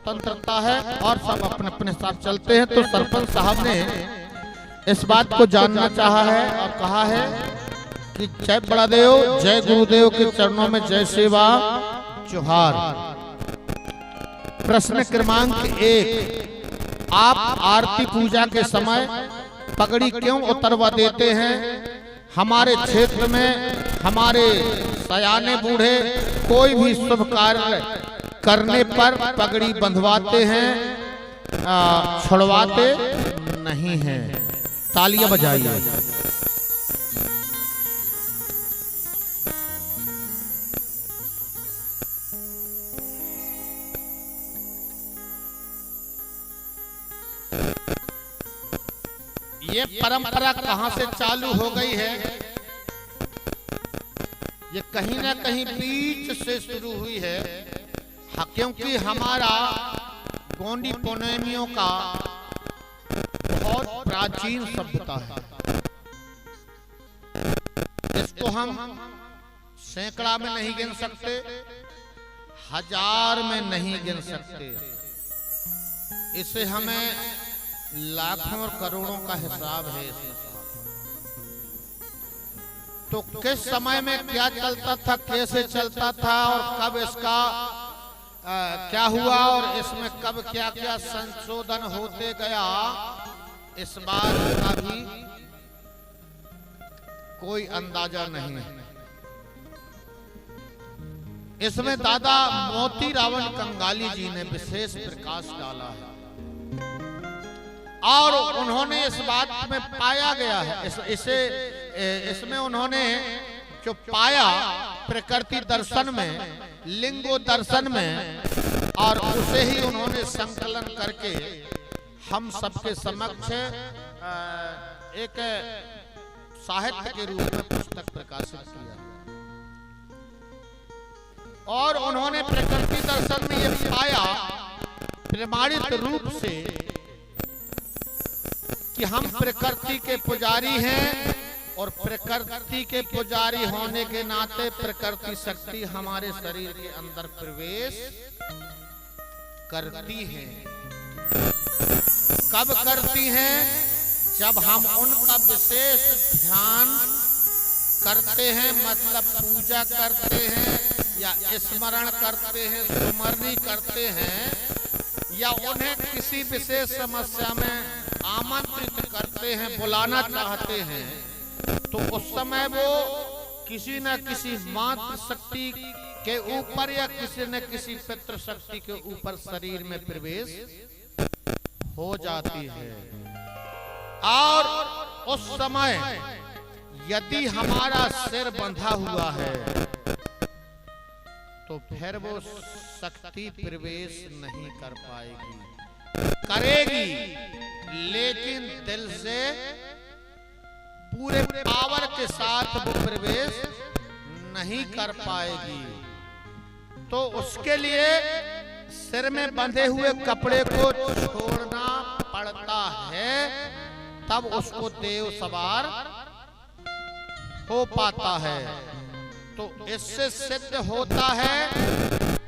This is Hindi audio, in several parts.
स्वतंत्रता है और सब अपने अपने साथ चलते हैं। तो सरपंच साहब ने इस बात को जानना चाहा है और कहा है कि जय बड़ादेव, जय गुरुदेव के चरणों में जय सेवा जोहार। प्रश्न क्रमांक 1, आप आरती पूजा के समय पगड़ी क्यों उतरवा देते हैं? हमारे क्षेत्र में हमारे सयाने बूढ़े कोई भी शुभ कार्य करने पर पगड़ी बंधवाते हैं, छुड़वाते नहीं हैं। तालियां बजाइए। ये परंपरा कहां से चालू हो गई है? ये कहीं ना कहीं बीच से शुरू हुई है, क्योंकि हमारा गोंडी पुनेमियों का बहुत प्राचीन सभ्यता है। इसको हम सैकड़ा में नहीं गिन सकते, हजार में नहीं गिन सकते। इसे हमें लाखों और करोड़ों का हिसाब है इसमें। तो किस समय में क्या चलता था, कैसे चलता था और कब इसका क्या हुआ और इसमें कब क्या क्या संशोधन होते गया, इस बात का भी कोई अंदाजा नहीं है। इसमें दादा मोती रावण कंगाली जी ने विशेष प्रकाश डाला है और उन्होंने इस बात में पाया गया है, इसमें उन्होंने जो पाया प्रकृति दर्शन में, लिंगो दर्शन में, और उसे ही उन्होंने संकलन करके हम सबके समक्ष एक साहित्य के रूप में पुस्तक प्रकाशित किया। और उन्होंने प्रकृति दर्शन में यह पाया प्रमाणित रूप से कि हम प्रकृति के पुजारी हैं और प्रकृति के पुजारी होने के नाते प्रकृति शक्ति हमारे शरीर के अंदर प्रवेश करती है। कब करती हैं? जब हम उनका विशेष ध्यान करते हैं, मतलब पूजा करते हैं या स्मरण करते हैं, सुमरनी करते हैं, या उन्हें किसी विशेष समस्या में आमंत्रित करते हैं, बुलाना चाहते हैं, तो उस समय वो किसी न किसी मातृ शक्ति के ऊपर या किसी न किसी पितृ शक्ति के ऊपर शरीर में प्रवेश हो जाती है। और उस समय यदि हमारा सिर बंधा हुआ है तो फिर वो शक्ति प्रवेश नहीं कर पाएगी, करेगी लेकिन दिल से पूरे पावर के साथ वो प्रवेश नहीं कर पाएगी। तो उसके लिए सिर में बंधे हुए कपड़े को छोड़ना पड़ता है, तब उसको देव सवार हो पाता है। तो इससे सिद्ध होता है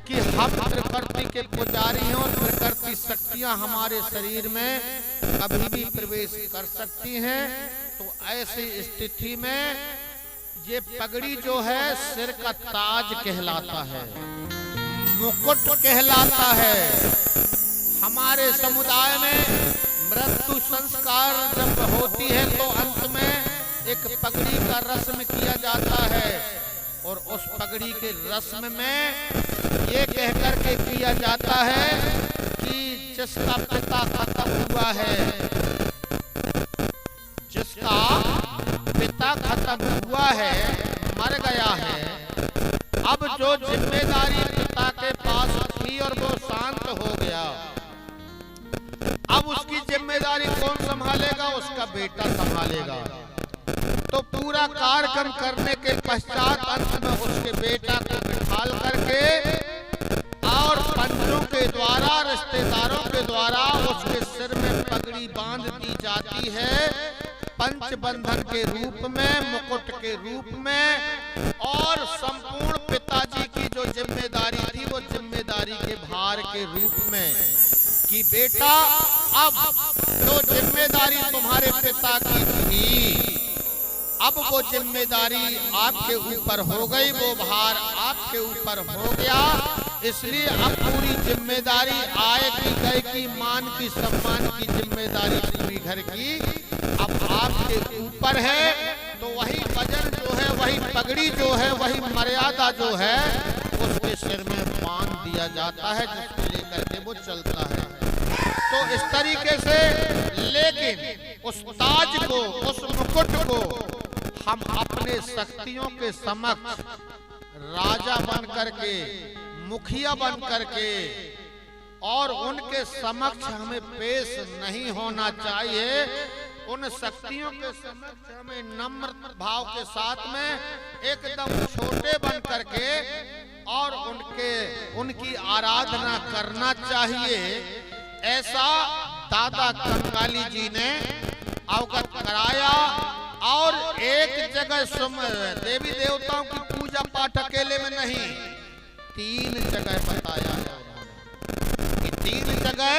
कि हम प्रकृति के पुजारी हैं और प्रकृति शक्तियां हमारे शरीर में कभी भी प्रवेश कर सकती हैं। तो ऐसी स्थिति में ये पगड़ी जो है सिर का ताज कहलाता है, मुकुट कहलाता है। हमारे समुदाय में मृत्यु संस्कार जब होती है तो अंत में एक पगड़ी का रस्म किया जाता है, और उस पगड़ी के रस्म में ये कहकर के किया जाता है कि जिसका पिता खत्म हुआ है, जिसका पिता खत्म हुआ है, मर गया है, अब जो जिम्मेदारी पिता के पास थी और वो शांत हो गया, अब उसकी जिम्मेदारी कौन संभालेगा? उसका बेटा संभालेगा। तो पूरा कार्यक्रम करने के पश्चात अंत में उसके बेटा को बिठाल करके और पंचों के द्वारा, रिश्तेदारों के द्वारा उसके सिर में पगड़ी बांध दी जाती है, पंच बंधन के रूप में, मुकुट के रूप में। और संपूर्ण पिताजी की जो जिम्मेदारी थी वो जिम्मेदारी के भार के रूप में कि बेटा अब जो जिम्मेदारी तुम्हारे पिता की थी, अब वो जिम्मेदारी आपके ऊपर हो गई, वो भार आपके ऊपर हो गया, इसलिए अब पूरी जिम्मेदारी आय की, गय की, मान की, सम्मान की जिम्मेदारी पूरी घर की अब आपके ऊपर है। तो वही वजन जो है, वही पगड़ी जो है, वही मर्यादा जो है उसके सिर में बांध दिया जाता है, जिसको लेकर के वो चलता है। तो इस तरीके से, लेकिन उस ताज को, उस मुकुट को हम अपने शक्तियों के समक्ष राजा बन करके, मुखिया बन करके और उनके समक्ष हमें पेश नहीं होना चाहिए। उन शक्तियों के समक्ष हमें नम्र भाव के साथ में एकदम छोटे बन करके और उनकी आराधना करना चाहिए। ऐसा दादा कंगाली जी ने अवगत कराया। और एक जगह देवी देवताओं की पूजा पाठ अकेले में नहीं, 3 जगह बताया है उन्होंने कि 3 जगह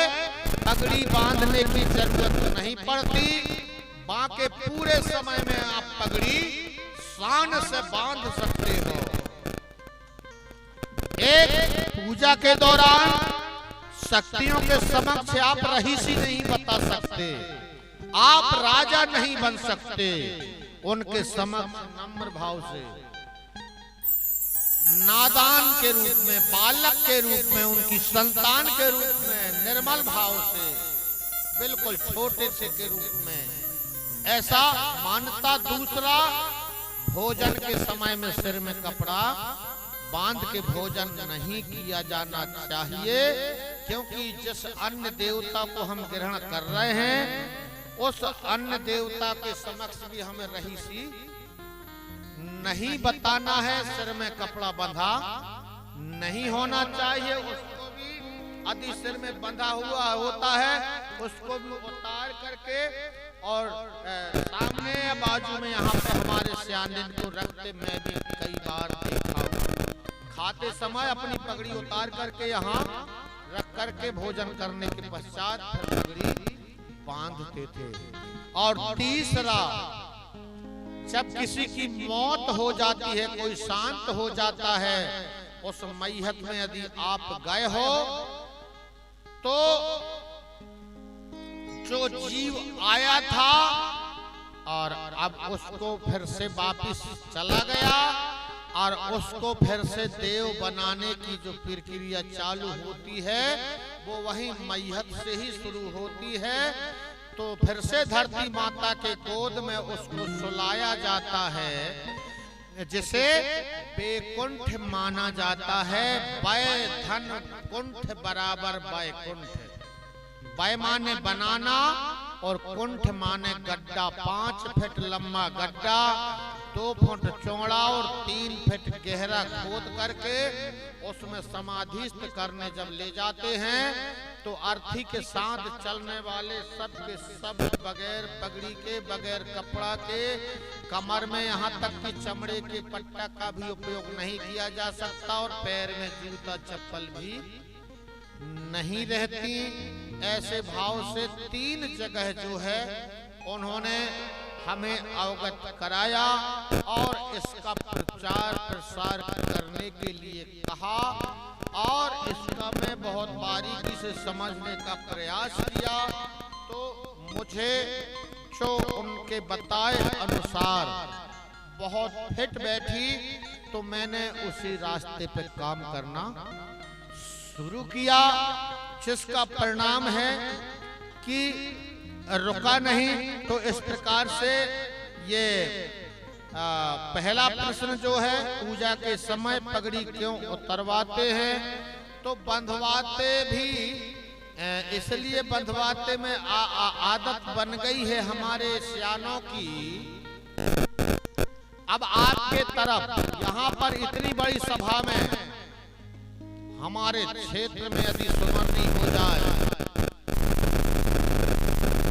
पगड़ी बांधने की जरूरत नहीं पड़ती, बाकी पूरे समय में आप पगड़ी शान से बांध सकते हो। एक, पूजा के दौरान शक्तियों के समक्ष आप रहीसी नहीं बता सकते, आप राजा नहीं बन सकते। उनके समक्ष नम्र भाव से, नादान के रूप में, बालक के रूप में, उनकी संतान के रूप में, निर्मल भाव से, बिल्कुल छोटे से के रूप में ऐसा मान्यता। दूसरा, भोजन के समय में सिर में कपड़ा बांध के भोजन नहीं किया जाना चाहिए, क्योंकि जिस अन्य देवता को हम ग्रहण कर रहे हैं उस अन्य देवता के समक्ष भी हमें रहीसी नहीं बताना है। सिर में कपड़ा बंधा नहीं होना चाहिए। उसको भी यदि सिर में बंधा हुआ होता है उसको भी उतार करके और सामने या बाजू में यहाँ पे हमारे सियानिन को रखते मैं भी कई बार देखा हूँ। खाते समय अपनी पगड़ी उतार करके यहाँ रख करके भोजन करने के पश्चात फिर पगड़ी बांधते थे। और तीसरा, जब किसी की मौत हो जाती है, कोई शांत हो जाता है, उस मैयत में यदि आप गए हो तो जो जीव आया था और अब उसको फिर से वापिस चला गया और उसको फिर से देव बनाने की जो प्रक्रिया चालू होती है वो वही मैयत से ही शुरू होती है। तो फिर से धरती माता के गोद में उसको सुलाया जाता है, जिसे बैकुंठ माना जाता है। वै धन कुंठ बराबर बैकुंठ। वै माने बनाना और कुंठ माने गड्ढा। 5 फीट लंबा गड्ढा, 2 फुट चौड़ा और 3 फीट गहरा खोद करके उसमें समाधिस्थ करने जब ले जाते हैं तो अर्थी के साथ चलने वाले सब के सब बगैर पगड़ी के, बगैर कपड़ा के, कमर में यहाँ तक कि चमड़े के पट्टा का भी उपयोग नहीं किया जा सकता और पैर में जूता चप्पल भी नहीं रहती। ऐसे भाव से 3 जगह जो है उन्होंने हमें अवगत कराया और इसका प्रचार प्रसार करने के लिए कहा और इसका मैं बहुत बारीकी से समझने का प्रयास किया। तो मुझे जो उनके बताए अनुसार बहुत फिट बैठी, तो मैंने उसी रास्ते पे काम करना शुरू किया, जिसका परिणाम है कि रुका नहीं। तो इस प्रकार से ये पहला प्रश्न जो है, पूजा के समय पगड़ी क्यों उतरवाते हैं, तो बंधवाते भी इसलिए बंधवाते में आदत बन गई है हमारे सियानों की। अब आपके तरफ यहाँ पर इतनी बड़ी सभा में हमारे क्षेत्र में यदि सुमरनी हो जाए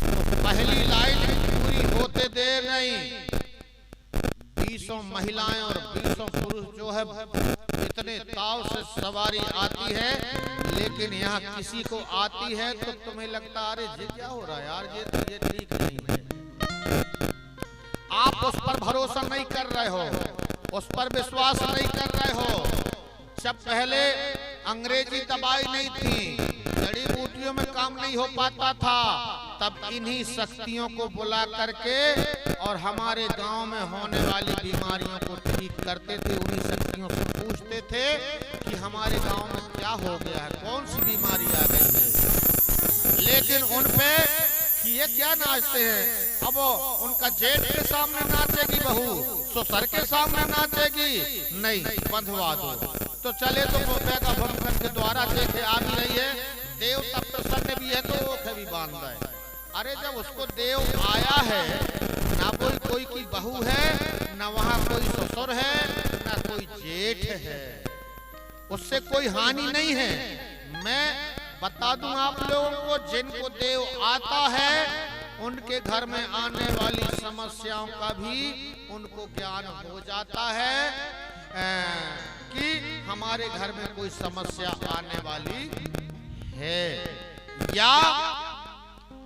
तो पहली लाइन पूरी होते देर नहीं 20 महिलाएं और 20 पुरुष जो है इतने ताव से सवारी आती है लेकिन यहाँ किसी को आती है तो तुम्हें लगता अरे ये क्या हो रहा है यार, ये ठीक नहीं है। आप उस पर भरोसा नहीं कर रहे हो, उस पर विश्वास नहीं कर रहे हो। जब पहले अंग्रेजी दवाई नहीं थी, जड़ी बूटियों में काम नहीं हो पाता था, तब इन्हीं शक्तियों को बुला करके और हमारे गांव में होने वाली बीमारियों को ठीक करते थे। उन्हीं शक्तियों से पूछते थे कि हमारे गांव में क्या हो गया है, कौन सी बीमारी आ गई है। लेकिन उन पे कि ये क्या नाचते हैं, अब उनका जेठ के सामने नाचेगी बहू, ससुर के सामने नाचेगी, नहीं बंधवा दो। तो चले तो का भूमिकन के द्वारा देखे आ भी रही है, देव तब प्रसन्न भी है तो ओखे भी बांध है। अरे जब उसको देव आया है, ना कोई की बहू है, ना वहाँ कोई ससुर है, ना कोई जेठ है, उससे कोई हानि नहीं है। मैं बता दूं आप लोगों को, जिनको देव आता है उनके घर में आने वाली समस्याओं का भी उनको ज्ञान हो जाता है कि हमारे घर में कोई समस्या आने वाली है, या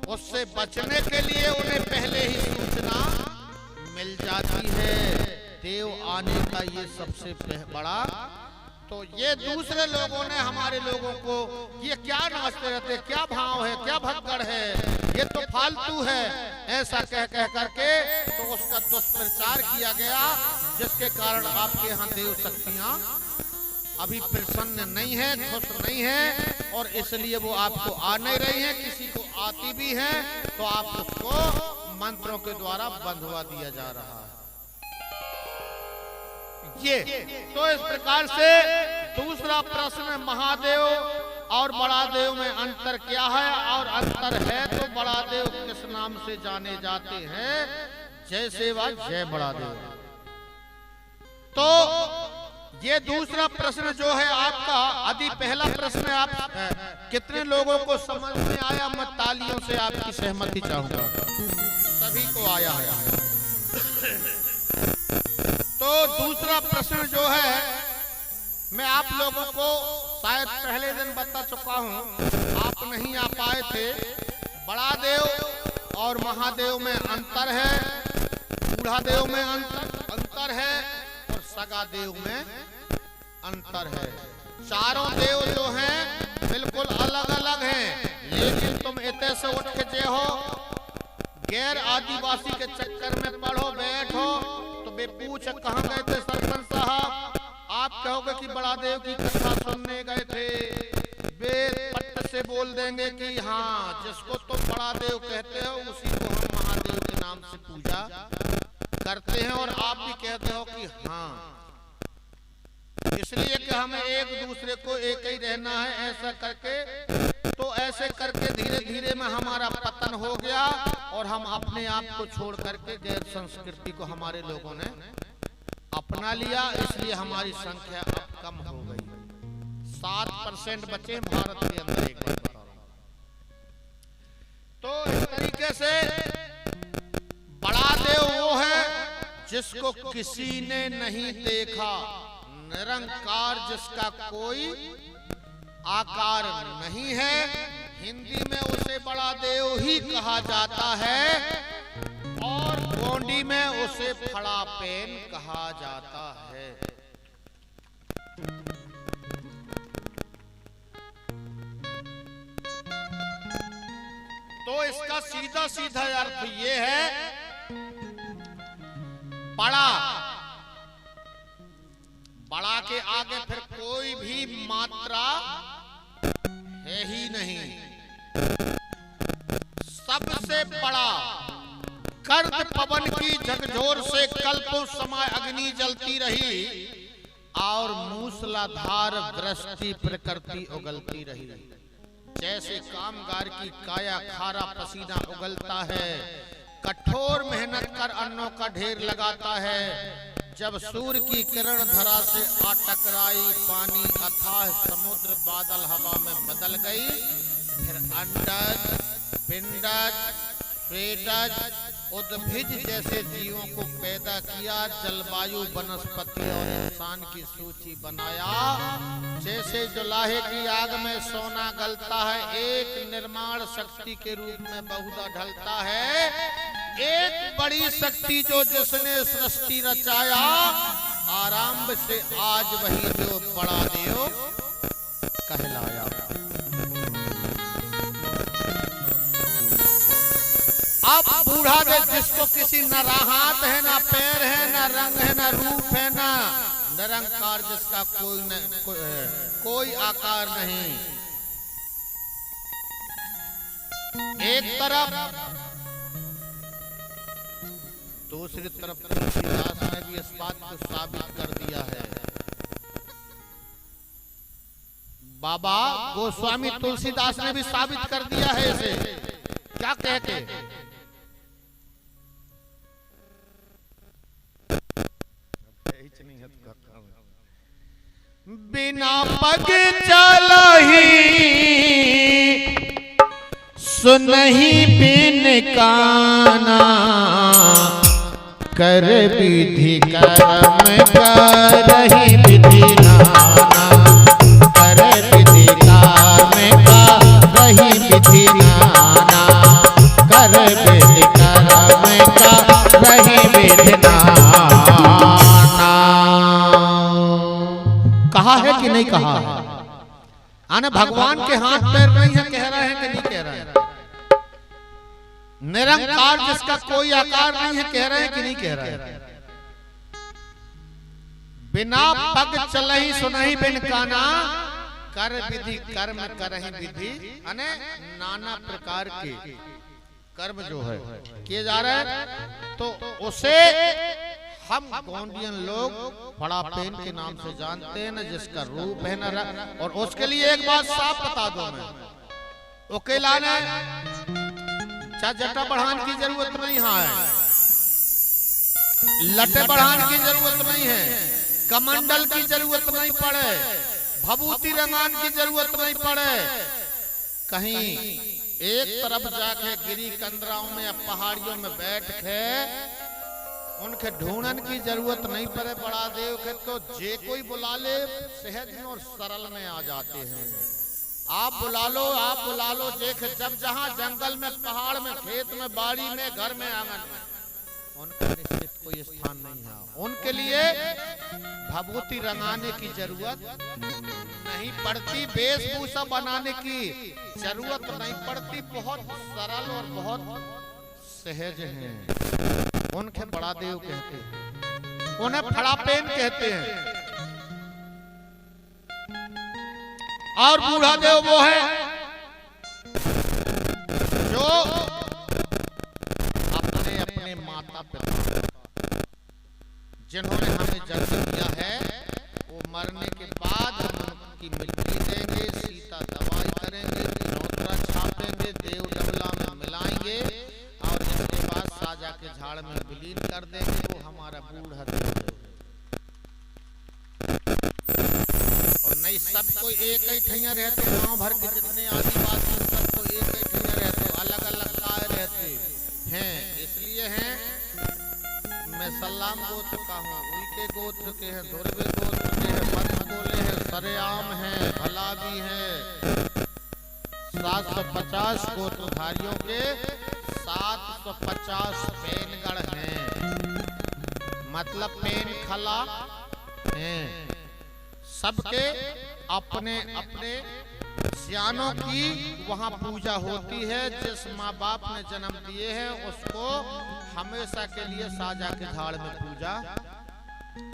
उससे बचने के लिए उन्हें पहले ही सूचना मिल जाती है। देव आने का ये सबसे बड़ा। तो ये दूसरे लोगों ने हमारे लोगों को ये क्या नाचते रहते, क्या भाव है, क्या भगदड़ है, ये तो फालतू है, ऐसा कह करके तो उसका दुष्प्रचार किया गया, जिसके कारण आपके यहाँ देव शक्तियाँ अभी प्रसन्न नहीं है, खुश नहीं है, और इसलिए वो आपको आ नहीं रही है। किसी को आती भी है तो आप उसको मंत्रों के द्वारा बंधवा दिया जा रहा है। ये तो इस प्रकार से दूसरा प्रश्न, महादेव और बड़ा देव में अंतर क्या है, और अंतर है तो बड़ा देव किस नाम से जाने जाते हैं, जय सेवा जय बड़ा देव। तो ये दूसरा प्रश्न जो है आपका, यदि पहला प्रश्न आप कितने लोगों को समझ में आया, मैं तालियों से आपकी सहमति चाहूंगा। सभी को आया है। तो दूसरा प्रश्न जो है, मैं आप लोगों को शायद पहले दिन बता चुका हूं, आप नहीं आ पाए थे। बड़ा देव और महादेव में अंतर है, बूढ़ा देव में अंतर है, और सगा देव में अंतर है। चारों देव जो हैं बिल्कुल अलग अलग हैं, लेकिन तुम इतने से उठ के जे हो, गैर आदिवासी के चक्कर में पढ़ो बैठो तो बेपूछ कहाँ गए थे सरपंच साहब, आप कहोगे कि बड़ा देव की कथा सुनने गए थे, वे पट्ट से बोल देंगे कि हाँ, जिसको तुम बड़ा देव कहते हो उसी को हम महादेव के नाम से पूजा करते हैं, और आप भी कहते हो कि हाँ। इसलिए कि हमें एक दूसरे को एक ही रहना है, ऐसा करके तो ऐसे करके धीरे धीरे में हमारा पतन हो गया, और हम अपने आप को छोड़ करके गैर संस्कृति को हमारे लोगों ने अपना लिया, इसलिए हमारी संख्या अब कम हो गई। 7% बचे भारत के अंदर, एक बार बता रहा हूं। तो इस तरीके से बड़ा देव वो है जिसको किसी ने नहीं देखा, निरंकार, जिसका कोई आकार नहीं है। हिंदी में उसे बड़ा देव ही कहा जाता है, और गोंडी में उसे फड़ापेन कहा जाता है। तो इसका सीधा सीधा अर्थ ये है, बड़ा के आगे फिर कोई भी मात्रा है ही नहीं। सबसे बड़ा, कर्द पवन की झकझोर से कल्पों समय अग्नि जलती रही, और मूसलाधार वृष्टि प्रकृति उगलती रही। जैसे कामगार की काया खारा पसीना उगलता है, कठोर मेहनत कर अन्नों का ढेर लगाता है, जब सूर्य की किरण धरा से आ टकराई, पानी अथाह समुद्र बादल हवा में बदल गई, फिर अंडज, पिंडज, स्वेदज, उद्भिज जैसे जीवों को पैदा किया, जलवायु, वनस्पति और इंसान की सूची बनाया। जैसे जुलाहे की आग में सोना गलता है, एक निर्माण शक्ति के रूप में बहुधा ढलता है। एक बड़ी शक्ति जो जिसने सृष्टि रचाया, आरंभ से आज वही जो बड़ा देव कहलाया। अब बूढ़ा दे जिसको किसी न हाथ है, न पैर है, न रंग है, न रूप है, न निरंकार, जिसका कोई आकार नहीं। एक तरफ, दूसरी तरफ तुलसीदास ने भी इस बात को साबित कर दिया है। बाबा गोस्वामी तुलसीदास ने भी साबित कर दिया है इसे। क्या कहते? बिना पग चलही सुनहि बिन काना, कर विधि कर्म करहि विधि नाना, कर विधि कर्म करहि विधि नाना, कर विधि कर्म करहि विधि नाना। कहा है कि नहीं कहा है? आने भगवान के हाथ पैर नहीं है, कह रहे हैं कि नहीं कह रहे हैं? निरंकार जिसका कोई आकार नहीं है, कह रहे हैं कि नहीं कह रहे हैं? बिना पग चलहि सुनहि बिन काना, कर विधि कर्म करहि विधि। अने नाना प्रकार के कर्म जो है किए जा रहे हैं, तो उसे हम गोंडियन लोग बड़ा पेन के नाम से जानते हैं, न जिसका रूप है न रंग। और उसके लिए एक बात साफ बता दो मैं, उकेला ने जटा बढ़ाने की जरूरत नहीं है, लटे बढ़ाने की जरूरत नहीं है, कमंडल की जरूरत नहीं पड़े, भभूति रंगान की जरूरत नहीं पड़े। कहीं एक तरफ जाके गिरी कंदराओं में या पहाड़ियों में बैठ के उनके ढूंढन की जरूरत नहीं पड़े। बड़ा देव के तो जे कोई बुला ले, सहज और सरल में आ जाते हैं। आप बुला लो देख, जब जहां जंगल में, पहाड़ में, खेत में, बाड़ी में, घर में, आंगन में, उनका निश्चित कोई स्थान नहीं है। उनके लिए भभूति रंगाने की जरूरत नहीं पड़ती, वेशभूषा बनाने की जरूरत नहीं पड़ती। बहुत सरल और बहुत सहज हैं। उनके बड़ा देव कहते हैं, उन्हें फड़ा पेन कहते हैं। और बूढ़ा देव वो है जो अपने अपने माता पिता जिन्होंने हमें जन्म दिया है, वो मरने के बाद हम उनकी मिट्टी देंगे, सीता दवाई करेंगे, नौतरा छापेंगे, देव डबला में मिलाएंगे और इसके बाद साजा के झाड़ में विलीन कर देंगे। वो हमारा बूढ़ा देव है। और नहीं सबको एक ही ठैया रहते, गांव भर के जितने आदिवासी सबको एक ही ठैया रहते, अलग अलग काय रहते हैं। इसलिए हैं, मैं सल्लाम गोत्र का हूँ, उल्टे गोत्र के हैं, धुरवे गोत्र के हैं, मत बोले हैं, सरेआम हैं, भला भी हैं। 750 गोत्रधारियों के 750 पेनगढ़ हैं, मतलब पेन खला हैं। सबके अपने अपने सियानों की वहाँ पूजा होती है। जिस माँ बाप ने जन्म दिए हैं उसको हमेशा के लिए साजा के झाड़ में पूजा।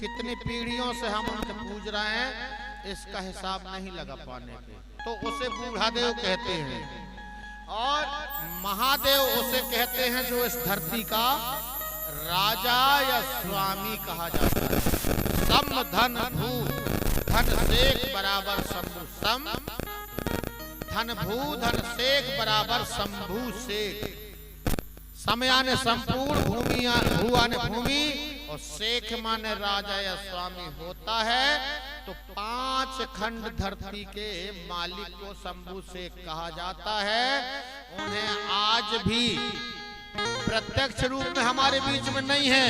कितनी पीढ़ियों से हम उनके पूज रहे हैं, इसका हिसाब नहीं लगा पाने के, तो उसे बूढ़ा देव कहते हैं। और महादेव उसे कहते हैं जो इस धरती का राजा या स्वामी कहा जाता है। सम धन भू, धन सेक बराबर शंभु सम, धन भू धन सेक बराबर शंभु सेक। समय आने संपूर्ण, भूमि भू आने भूमि, और शेख माने राजा या स्वामी होता है। तो 5 खंड धरती के मालिक को शंभु शेख कहा जाता है। उन्हें आज भी प्रत्यक्ष रूप में हमारे बीच में नहीं है,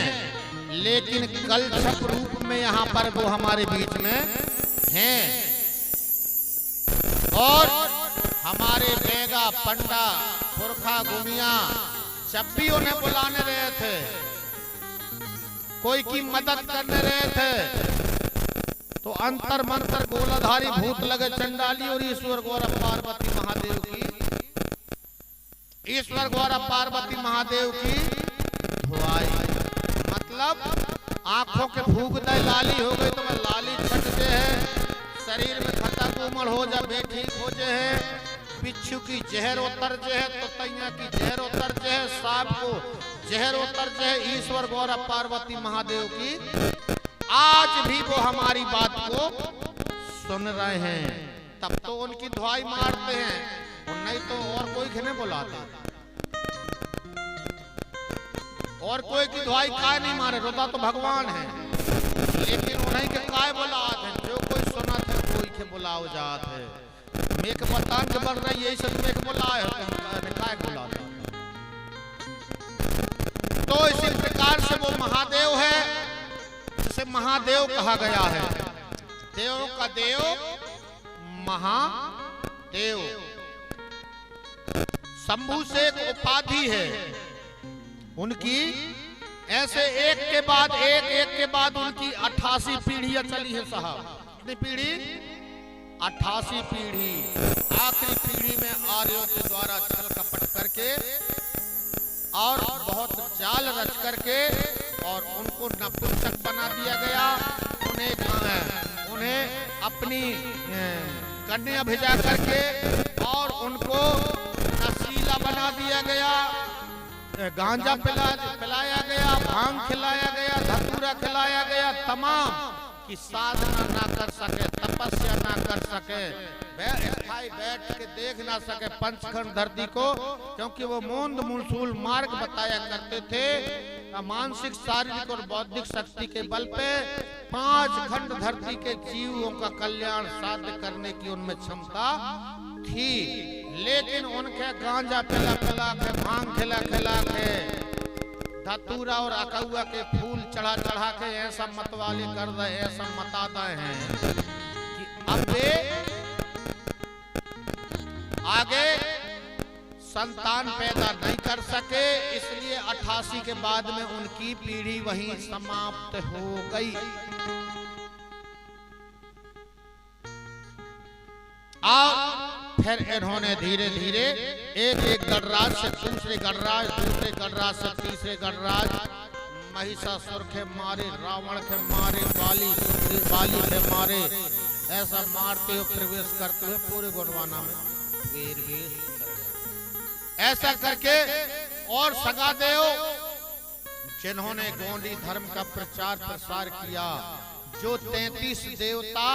लेकिन कलशप रूप में यहाँ पर वो हमारे बीच में हैं। और हमारे बेगा, पंडा, पुरखा, गुनिया जब भी उन्हें बुलाने रहे थे, कोई की मदद करने रहे थे, तो अंतर मंतर गोलाधारी भूत लगे चंडाली और ईश्वर गौरव पार्वती महादेव की, ईश्वर गौरव पार्वती महादेव की धुआई, मतलब आंखों के फूक दे लाली हो गई तो वह लाली छट जे है, शरीर में खता कोमल हो जा बे ठीक हो जे है, बिच्छू की जहर उतर जे है तो तैया की जहर उतर जे है, सांप को जहर उतर जे है, ईश्वर गौरव पार्वती महादेव की। आज भी वो हमारी बात को सुन रहे हैं, तब तो उनकी धुआई मारते हैं, और नहीं तो और कोई खेने बुलाते, और कोई की धुआई काय नहीं मारे, रोता तो भगवान है, लेकिन उन्हीं के काय बुलाते हैं, जो कोई सुना थे कोई के बुलाओ जात है, मेक बतान के बन रही यही सब मेक बुलाए होते काय बुलाते। तो इसी प्रकार से वो महादेव है, जिसे महादेव कहा गया है, देव का देव महादेव। शंभू से एक उपाधि है उनकी, ऐसे एक के बाद उनकी 88 पीढ़ियां चली है साहब। कितनी पीढ़ी? 88 पीढ़ी। आखिरी पीढ़ी में आर्यों के द्वारा छल कपट करके और बहुत जाल रच करके और उनको नपुंसक बना दिया गया, उन्हें अपनी कन्या भेजा करके और उनको नशीला बना दिया गया, गांजा पिलाया गया, भांग खिलाया गया, धतूरा खिलाया गया, तमाम की साधना ना कर सके, तपस्या ना कर सके, बैठ के देख ना सके पंचखंड धरती को, क्योंकि वो मोंद मूलसूल मार्ग बताया करते थे। मानसिक, शारीरिक और बौद्धिक शक्ति के बल पे 5 खंड धरती के जीवों का कल्याण साध्य करने की उनमें क्षमता थी, लेकिन उनके गांजा पिला के, भांग खिला के, धतूरा और अकौआ के फूल चढ़ा के ऐसा मतवाले कर दे, ऐसा मताते हैं कि अब वे आगे संतान पैदा नहीं कर सके, इसलिए 88 के बाद में उनकी पीढ़ी वहीं समाप्त हो गई। और फिर इन्होंने धीरे धीरे एक गणराज से दूसरे गणराज, दूसरे गणराज से तीसरे गणराज, महिषासुर के मारे, रावण के मारे, बाली के मारे, ऐसा मारते हुए प्रवेश करते हुए पूरे गोंडवाना में वीर ऐसा करके। और सगादेव जिन्होंने गोंडी धर्म का प्रचार प्रसार किया, जो 33 देवता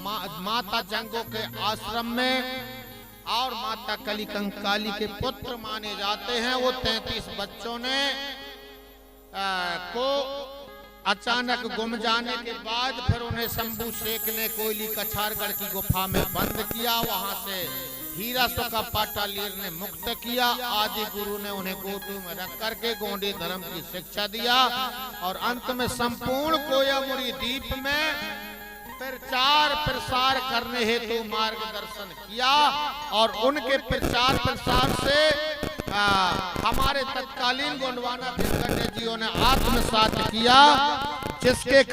माता जंगों के आश्रम में और माता कली कंकाली के पुत्र माने जाते हैं, वो 33 बच्चों ने को अचानक गुम जाने के बाद फिर उन्हें शंभू शेख ने कोयली कछारगढ़ की गुफा में बंद किया, वहां से हीरा का पाटालीर ने मुक्त किया। आदि गुरु ने उन्हें गोटू में रख करके गोंडी धर्म की शिक्षा दिया और अंत में संपूर्ण कोयामुरी द्वीप में प्रचार प्रसार करने हेतु मार्गदर्शन किया। और उनके प्रचार प्रसार से हमारे तत्कालीन गोंडवाना भीमगढ़ जियों ने आत्मसात किया, जिसके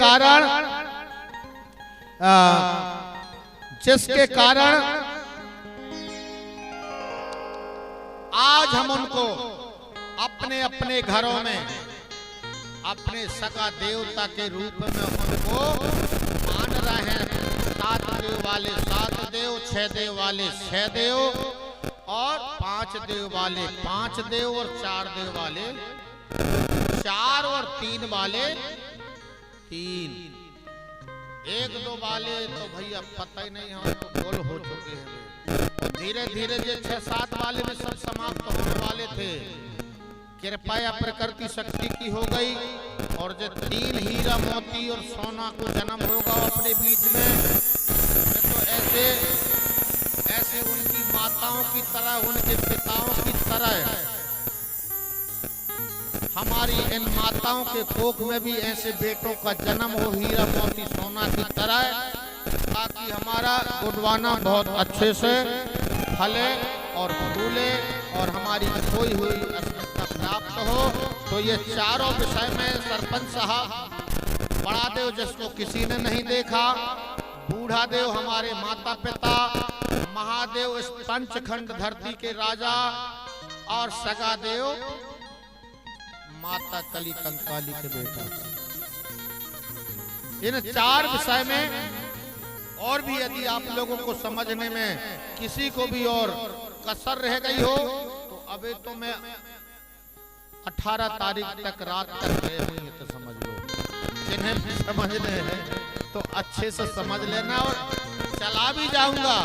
कारण आज हम उनको अपने अपने घरों में अपने सगा देवता के रूप में उनको मान रहे हैं। 7 देव वाले 7 देव, 6 देव वाले 6 देव और 5 देव वाले 5 देव और 4 देव वाले 4 और 3 वाले 3। 1-2 वाले तो भैया पता ही नहीं, हम तो गोल हो चुके हैं। धीरे धीरे जो 6-7 वाले में सब समाप्त होने वाले थे। कृपया प्रकृति शक्ति की हो गई और जो 3 हीरा मोती और सोना को जन्म होगा अपने बीच में, तो ऐसे उनकी माताओं की तरह, उनके पिताओं की तरह हमारी इन माताओं के कोख में भी ऐसे बेटों का जन्म हो, हीरा मोती सोना की तरह, ताकि हमारा गुडवाना बहुत अच्छे से फले और फूले और हमारी खोई हुई अस्मिता प्राप्त हो। तो ये चारों विषय में सरपंच साहब, बड़ा देव जिसको किसी ने नहीं देखा, बूढ़ा देव हमारे माता पिता, महादेव इस पंचखंड धरती के राजा, और सगा देव माता कली कंकाली के बेटा, इन चार विषय में और भी यदि आप लोगों को समझने में किसी को भी और कसर रह गई हो तो अभी तो मैं 18 तारीख तक रात तक गए हुई है, तो समझ लो। जिन्हें समझने हैं तो अच्छे से समझ लेना, और चला भी जाऊंगा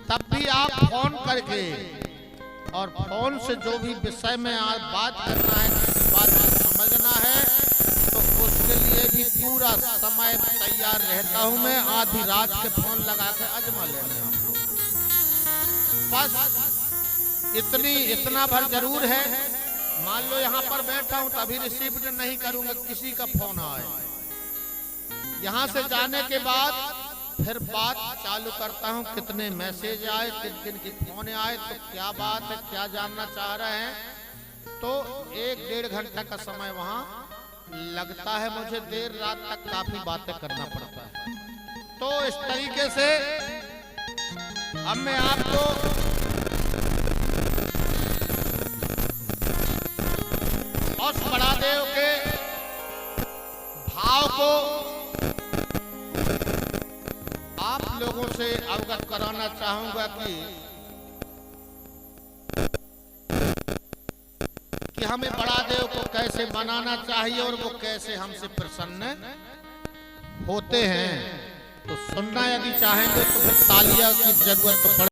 तब भी आप फोन करके, और फोन से जो भी विषय में आज बात करना है, किसी बात को समझना है, तो उसके लिए भी पूरा समय तैयार रहता हूं मैं। आधी रात के फोन लगा के अजमा लेना है आप लोग। बस इतना भर जरूर है, मान लो यहाँ पर बैठा हूं तभी रिसीव नहीं करूंगा किसी का फोन आए, यहाँ से जाने के बाद फिर बात चालू करता हूं, कितने मैसेज आए, किन की फोन आए, तो क्या बात है, क्या जानना चाह रहे हैं। तो 1-1.5 घंटा का समय वहां लगता है मुझे, देर रात तक काफी बातें करना पड़ता है। तो इस तरीके से अब मैं आपको उस बड़ा देव के भाव को आप लोगों से अवगत कराना चाहूंगा कि हमें बड़ा देव को कैसे मनाना चाहिए और वो कैसे हमसे प्रसन्न होते हैं। तो सुनना यदि चाहेंगे तो फिर तालियां की जरूरत तो पड़े।